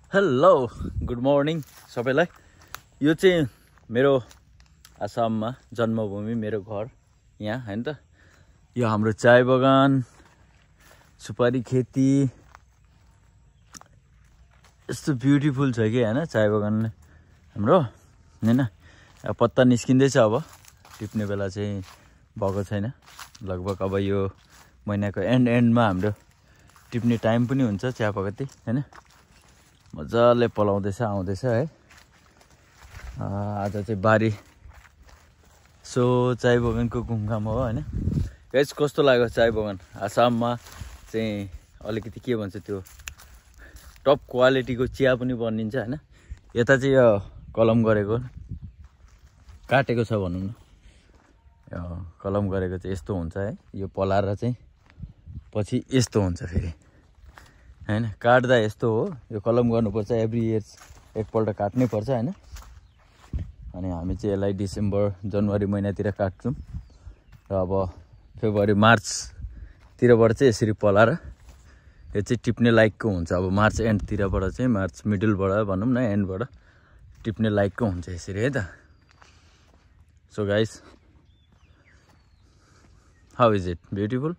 Hello good morning सबैलाई। यो चाहिँ मेरो आसाममा जन्मभूमि, मेरो घर यहाँ हैन त। यो हाम्रो चाय बगान, सुपारी खेती यस्तो ब्युटिफुल छ कि हैन चाय बगान हाम्रो हैन। पत्ता निस्किँदैछ, अब टिप्ने बेला चाहिँ भएको छैन। लगभग अब यो महिनाको एन्डमा हाम्रो टिप्ने टाइम पनि हुन्छ चियापत्ती हैन। मजाले पलाउँदैछ, आउँदैछ है। आज चाहिँ बारी सो चाय बगानको घुमघाम हो हैन। गाइस कस्तो लाग्यो चाय बगान? आसाममा चाहिँ अलिकति के भन्छ त्यो टप क्वालिटीको चिया पनि बनिन्छ हैन। यता चाहिँ यो कलम गरेको काटेको छ भनौँ न, यो कलम गरेको चाहिँ यस्तो हुन्छ है। यो पलाएर चाहिँ पछि यस्तो हुन्छ फेरि हैन। काट्दा यस्तो हो, यो कलम गर्नुपर्छ, एभ्री इयर एकपल्ट काट्नै पर्छ हैन। अनि हामी चाहिँ यसलाई डिसेम्बर जनवरी महिनातिर काट्छौँ र अब फेब्रुअरी मार्चतिरबाट चाहिँ यसरी पलाएर यो चाहिँ टिप्ने लायकको हुन्छ। अब मार्च एन्डतिरबाट चाहिँ, मार्च मिडलबाट भनौँ न, एन्डबाट टिप्ने लायकको हुन्छ यसरी है त। So guys, how is it beautiful?